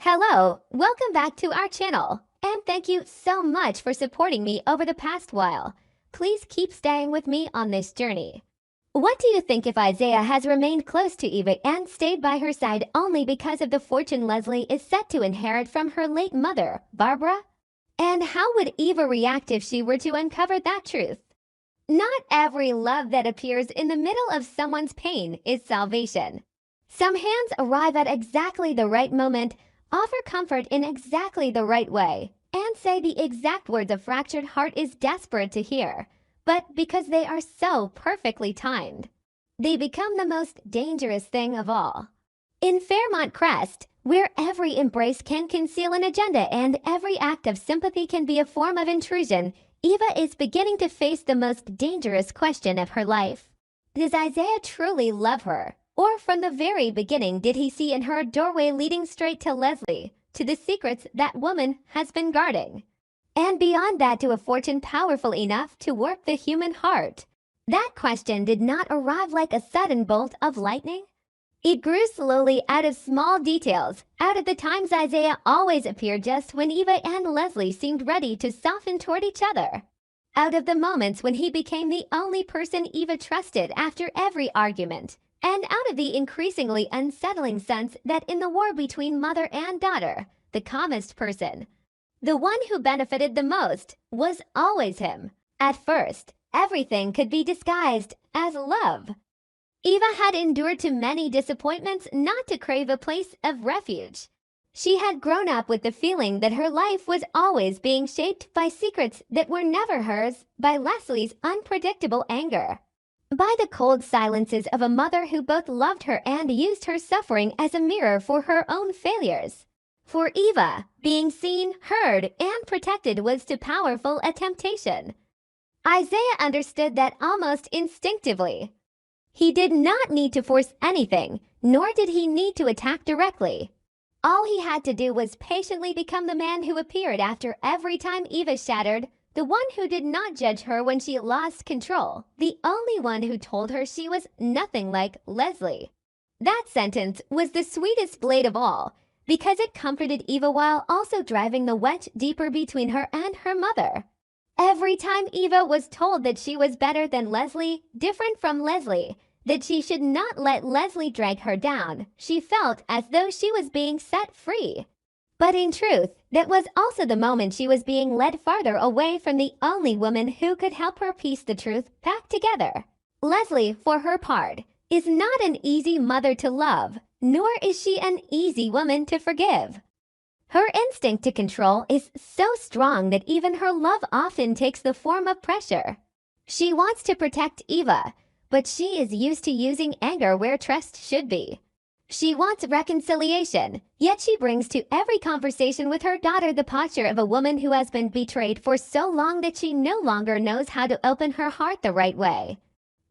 Hello, welcome back to our channel, and thank you so much for supporting me over the past while. Please keep staying with me on this journey. What do you think if Izaiah has remained close to Eva and stayed by her side only because of the fortune Leslie is set to inherit from her late mother, Barbara? And how would Eva react if she were to uncover that truth? Not every love that appears in the middle of someone's pain is salvation. Some hands arrive at exactly the right moment, offer comfort in exactly the right way, and say the exact words a fractured heart is desperate to hear. But because they are so perfectly timed, they become the most dangerous thing of all. In Fairmont Crest, where every embrace can conceal an agenda and every act of sympathy can be a form of intrusion, Eva is beginning to face the most dangerous question of her life. Does Izaiah truly love her? Or from the very beginning did he see in her a doorway leading straight to Leslie, to the secrets that woman has been guarding? And beyond that to a fortune powerful enough to warp the human heart? That question did not arrive like a sudden bolt of lightning. It grew slowly out of small details, out of the times Izaiah always appeared just when Eva and Leslie seemed ready to soften toward each other. Out of the moments when he became the only person Eva trusted after every argument. And out of the increasingly unsettling sense that in the war between mother and daughter, the calmest person, the one who benefited the most, was always him. At first, everything could be disguised as love. Eva had endured too many disappointments not to crave a place of refuge. She had grown up with the feeling that her life was always being shaped by secrets that were never hers, by Leslie's unpredictable anger, by the cold silences of a mother who both loved her and used her suffering as a mirror for her own failures. For Eva, being seen, heard, and protected was too powerful a temptation. Izaiah understood that almost instinctively. He did not need to force anything, nor did he need to attack directly. All he had to do was patiently become the man who appeared after every time Eva shattered, the one who did not judge her when she lost control, the only one who told her she was nothing like Leslie. That sentence was the sweetest blade of all, because it comforted Eva while also driving the wedge deeper between her and her mother. Every time Eva was told that she was better than Leslie, different from Leslie, that she should not let Leslie drag her down, she felt as though she was being set free. But in truth, that was also the moment she was being led farther away from the only woman who could help her piece the truth back together. Leslie, for her part, is not an easy mother to love, nor is she an easy woman to forgive. Her instinct to control is so strong that even her love often takes the form of pressure. She wants to protect Eva, but she is used to using anger where trust should be. She wants reconciliation, yet she brings to every conversation with her daughter the posture of a woman who has been betrayed for so long that she no longer knows how to open her heart the right way.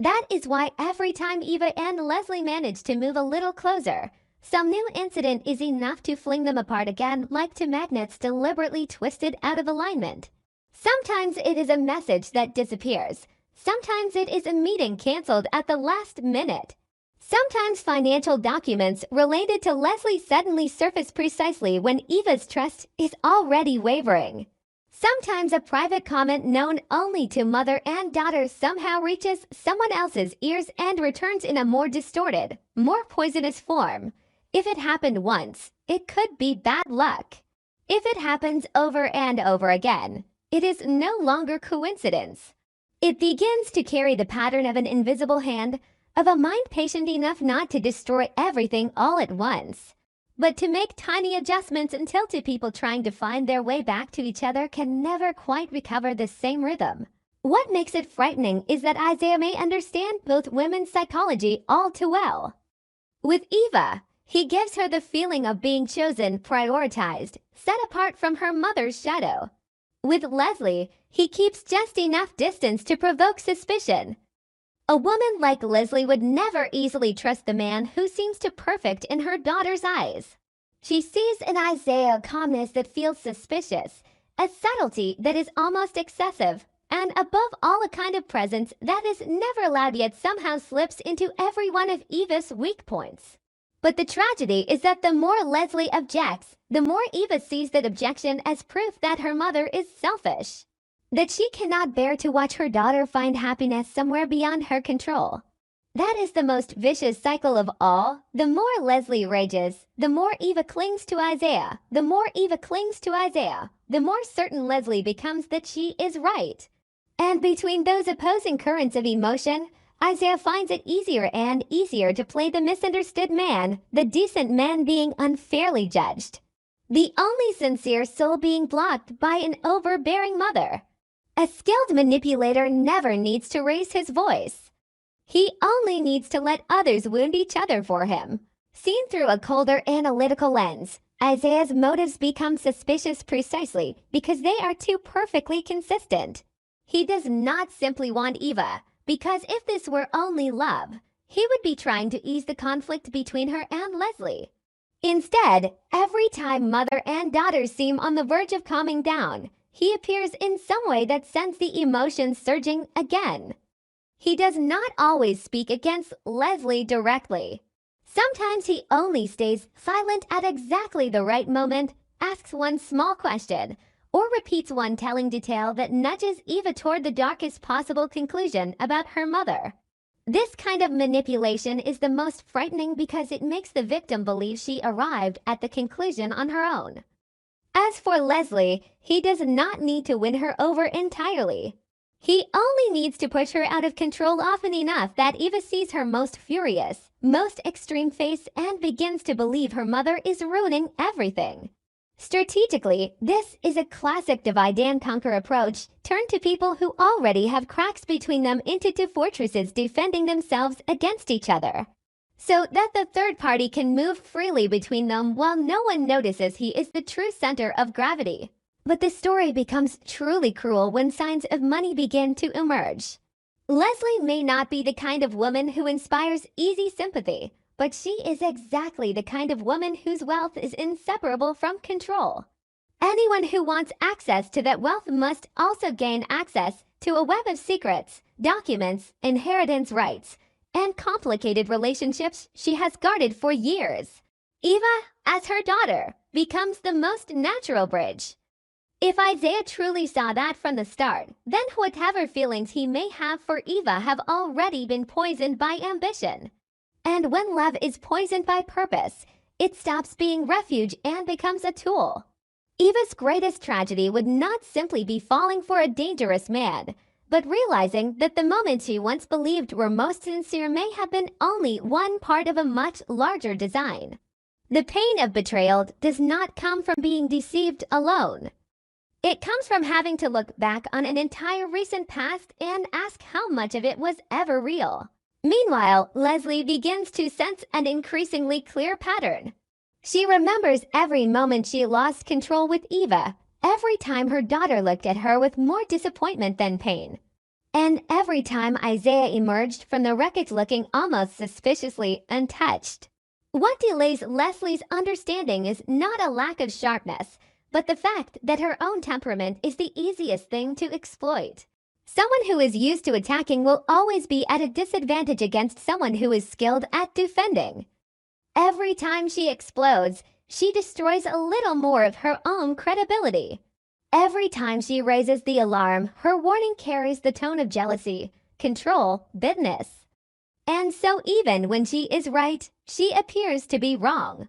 That is why every time Eva and Leslie manage to move a little closer, some new incident is enough to fling them apart again, like two magnets deliberately twisted out of alignment. Sometimes it is a message that disappears. Sometimes it is a meeting canceled at the last minute. Sometimes financial documents related to Leslie suddenly surface precisely when Eva's trust is already wavering. Sometimes a private comment known only to mother and daughter somehow reaches someone else's ears and returns in a more distorted, more poisonous form. If it happened once, it could be bad luck. If it happens over and over again, it is no longer coincidence. It begins to carry the pattern of an invisible hand, of a mind patient enough not to destroy everything all at once, but to make tiny adjustments until two people trying to find their way back to each other can never quite recover the same rhythm. What makes it frightening is that Izaiah may understand both women's psychology all too well. With Eva, he gives her the feeling of being chosen, prioritized, set apart from her mother's shadow. With Leslie, he keeps just enough distance to provoke suspicion. A woman like Leslie would never easily trust the man who seems too perfect in her daughter's eyes. She sees in Izaiah a calmness that feels suspicious, a subtlety that is almost excessive, and above all a kind of presence that is never loud yet somehow slips into every one of Eva's weak points. But the tragedy is that the more Leslie objects, the more Eva sees that objection as proof that her mother is selfish. That she cannot bear to watch her daughter find happiness somewhere beyond her control. That is the most vicious cycle of all. The more Leslie rages, the more Eva clings to Izaiah. The more Eva clings to Izaiah, the more certain Leslie becomes that she is right. And between those opposing currents of emotion, Izaiah finds it easier and easier to play the misunderstood man, the decent man being unfairly judged. The only sincere soul being blocked by an overbearing mother. A skilled manipulator never needs to raise his voice. He only needs to let others wound each other for him. Seen through a colder analytical lens, Izaiah's motives become suspicious precisely because they are too perfectly consistent. He does not simply want Eva, because if this were only love, he would be trying to ease the conflict between her and Leslie. Instead, every time mother and daughter seem on the verge of calming down, he appears in some way that sends the emotions surging again. He does not always speak against Leslie directly. Sometimes he only stays silent at exactly the right moment, asks one small question, or repeats one telling detail that nudges Eva toward the darkest possible conclusion about her mother. This kind of manipulation is the most frightening because it makes the victim believe she arrived at the conclusion on her own. As for Leslie, he does not need to win her over entirely. He only needs to push her out of control often enough that Eva sees her most furious, most extreme face and begins to believe her mother is ruining everything. Strategically, this is a classic divide-and-conquer approach turned to people who already have cracks between them into two fortresses defending themselves against each other, so that the third party can move freely between them while no one notices he is the true center of gravity. But the story becomes truly cruel when signs of money begin to emerge. Leslie may not be the kind of woman who inspires easy sympathy, but she is exactly the kind of woman whose wealth is inseparable from control. Anyone who wants access to that wealth must also gain access to a web of secrets, documents, inheritance rights, and complicated relationships she has guarded for years. Eva, as her daughter, becomes the most natural bridge. If Izaiah truly saw that from the start, then whatever feelings he may have for Eva have already been poisoned by ambition. And when love is poisoned by purpose, it stops being refuge and becomes a tool. Eva's greatest tragedy would not simply be falling for a dangerous man, but realizing that the moments she once believed were most sincere may have been only one part of a much larger design. The pain of betrayal does not come from being deceived alone. It comes from having to look back on an entire recent past and ask how much of it was ever real. Meanwhile, Leslie begins to sense an increasingly clear pattern. She remembers every moment she lost control with Eva, every time her daughter looked at her with more disappointment than pain, and every time Izaiah emerged from the wreckage looking almost suspiciously untouched. What delays Leslie's understanding is not a lack of sharpness, but the fact that her own temperament is the easiest thing to exploit. Someone who is used to attacking will always be at a disadvantage against someone who is skilled at defending. Every time she explodes, she destroys a little more of her own credibility. Every time she raises the alarm, her warning carries the tone of jealousy, control, bitterness. And so even when she is right, she appears to be wrong.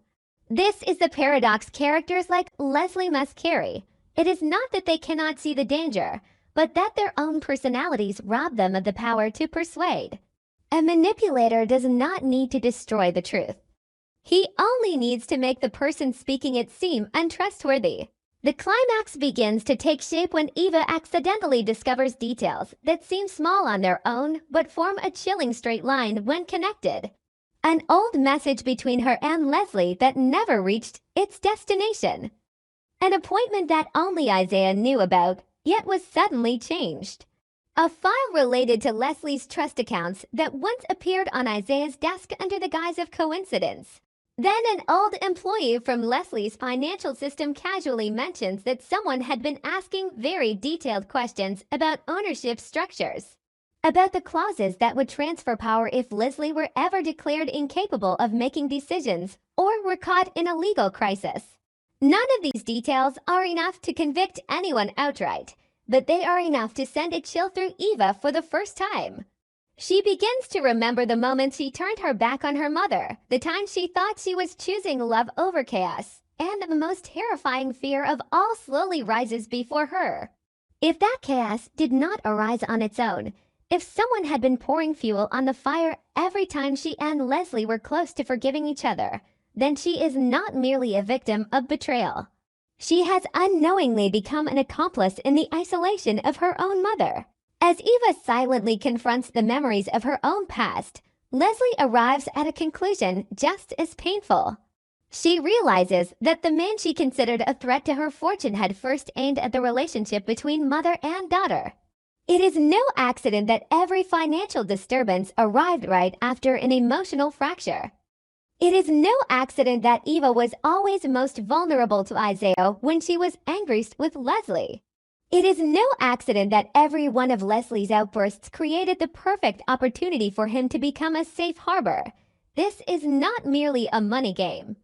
This is the paradox characters like Leslie must carry. It is not that they cannot see the danger, but that their own personalities rob them of the power to persuade. A manipulator does not need to destroy the truth. He only needs to make the person speaking it seem untrustworthy. The climax begins to take shape when Eva accidentally discovers details that seem small on their own but form a chilling straight line when connected. An old message between her and Leslie that never reached its destination. An appointment that only Izaiah knew about, yet was suddenly changed. A file related to Leslie's trust accounts that once appeared on Izaiah's desk under the guise of coincidence. Then an old employee from Leslie's financial system casually mentions that someone had been asking very detailed questions about ownership structures. about the clauses that would transfer power if Leslie were ever declared incapable of making decisions or were caught in a legal crisis. None of these details are enough to convict anyone outright, but they are enough to send a chill through Eva for the first time. She begins to remember the moment she turned her back on her mother, the time she thought she was choosing love over chaos, and the most terrifying fear of all slowly rises before her. If that chaos did not arise on its own, if someone had been pouring fuel on the fire every time she and Leslie were close to forgiving each other, then she is not merely a victim of betrayal. She has unknowingly become an accomplice in the isolation of her own mother. As Eva silently confronts the memories of her own past, Leslie arrives at a conclusion just as painful. She realizes that the man she considered a threat to her fortune had first aimed at the relationship between mother and daughter. It is no accident that every financial disturbance arrived right after an emotional fracture. It is no accident that Eva was always most vulnerable to Izaiah when she was angriest with Leslie. It is no accident that every one of Leslie's outbursts created the perfect opportunity for him to become a safe harbor. This is not merely a money game.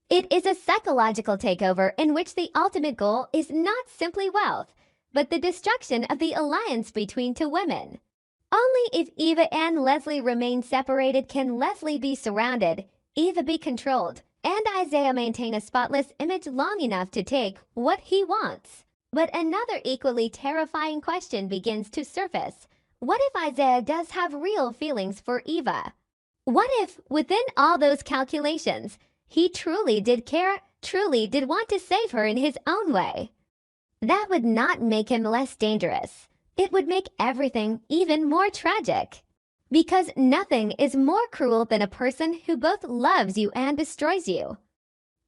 It is a psychological takeover in which the ultimate goal is not simply wealth, but the destruction of the alliance between two women. Only if Eva and Leslie remain separated can Leslie be surrounded, Eva be controlled, and Izaiah maintain a spotless image long enough to take what he wants. But another equally terrifying question begins to surface. What if Izaiah does have real feelings for Eva? What if, within all those calculations, he truly did care, truly did want to save her in his own way? That would not make him less dangerous. It would make everything even more tragic. Because nothing is more cruel than a person who both loves you and destroys you.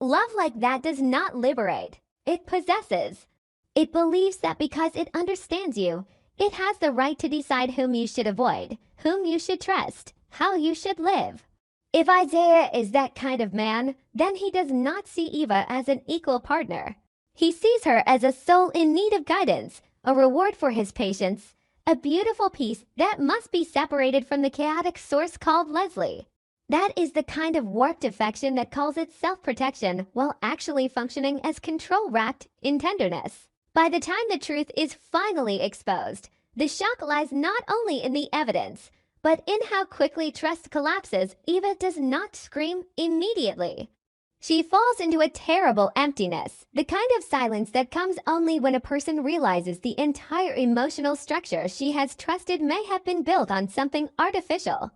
Love like that does not liberate. It possesses. It believes that because it understands you, it has the right to decide whom you should avoid, whom you should trust, how you should live. If Izaiah is that kind of man, then he does not see Eva as an equal partner. He sees her as a soul in need of guidance, a reward for his patience, a beautiful piece that must be separated from the chaotic source called Leslie. That is the kind of warped affection that calls itself protection while actually functioning as control wrapped in tenderness. By the time the truth is finally exposed, the shock lies not only in the evidence, but in how quickly trust collapses. Eva does not scream immediately. She falls into a terrible emptiness, the kind of silence that comes only when a person realizes the entire emotional structure she has trusted may have been built on something artificial.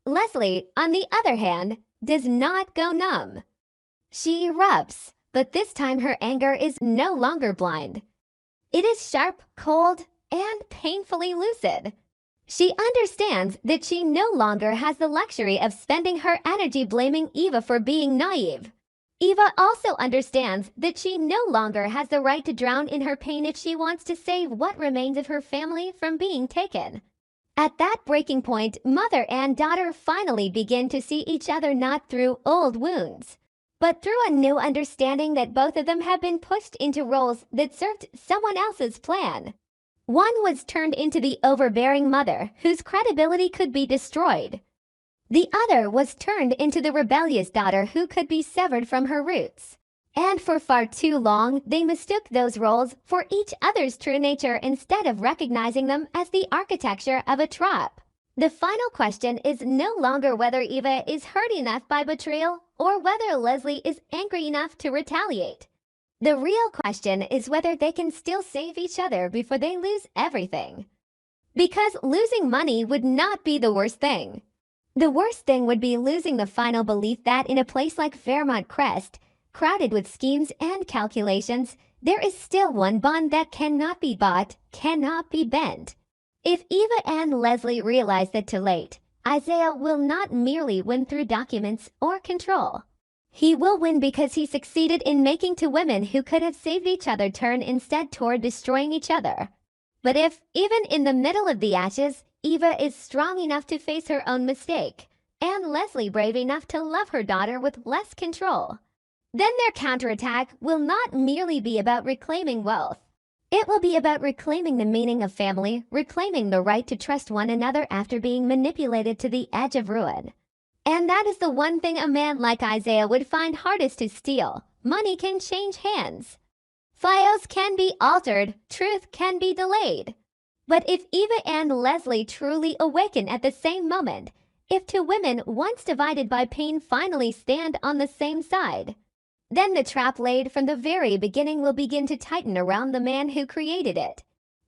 Leslie, on the other hand, does not go numb. She erupts, but this time her anger is no longer blind. It is sharp, cold, and painfully lucid. She understands that she no longer has the luxury of spending her energy blaming Eva for being naive. Eva also understands that she no longer has the right to drown in her pain if she wants to save what remains of her family from being taken. At that breaking point, mother and daughter finally begin to see each other not through old wounds, but through a new understanding that both of them have been pushed into roles that served someone else's plan. One was turned into the overbearing mother whose credibility could be destroyed. The other was turned into the rebellious daughter who could be severed from her roots. And for far too long, they mistook those roles for each other's true nature instead of recognizing them as the architecture of a trap. The final question is no longer whether Eva is hurt enough by betrayal or whether Leslie is angry enough to retaliate. The real question is whether they can still save each other before they lose everything. Because losing money would not be the worst thing. The worst thing would be losing the final belief that in a place like Fairmont Crest, crowded with schemes and calculations, there is still one bond that cannot be bought, cannot be bent. If Eva and Leslie realize that too late, Izaiah will not merely win through documents or control. He will win because he succeeded in making two women who could have saved each other turn instead toward destroying each other. But if, even in the middle of the ashes, Eva is strong enough to face her own mistake, and Leslie brave enough to love her daughter with less control, then their counterattack will not merely be about reclaiming wealth. It will be about reclaiming the meaning of family, reclaiming the right to trust one another after being manipulated to the edge of ruin. And that is the one thing a man like Izaiah would find hardest to steal. Money can change hands. Files can be altered, truth can be delayed. But if Eva and Leslie truly awaken at the same moment, if two women once divided by pain finally stand on the same side, then the trap laid from the very beginning will begin to tighten around the man who created it.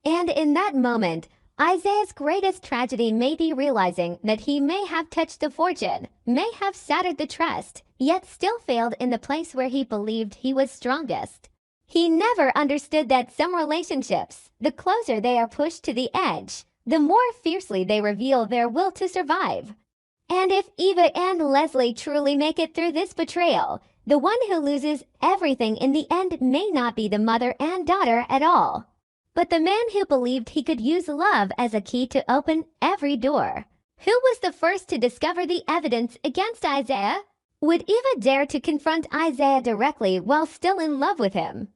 And in that moment, Isaiah's greatest tragedy may be realizing that he may have touched the fortune, may have shattered the trust, yet still failed in the place where he believed he was strongest. He never understood that some relationships, the closer they are pushed to the edge, the more fiercely they reveal their will to survive. And if Eva and Leslie truly make it through this betrayal, the one who loses everything in the end may not be the mother and daughter at all, but the man who believed he could use love as a key to open every door. Who was the first to discover the evidence against Izaiah? Would Eva dare to confront Izaiah directly while still in love with him?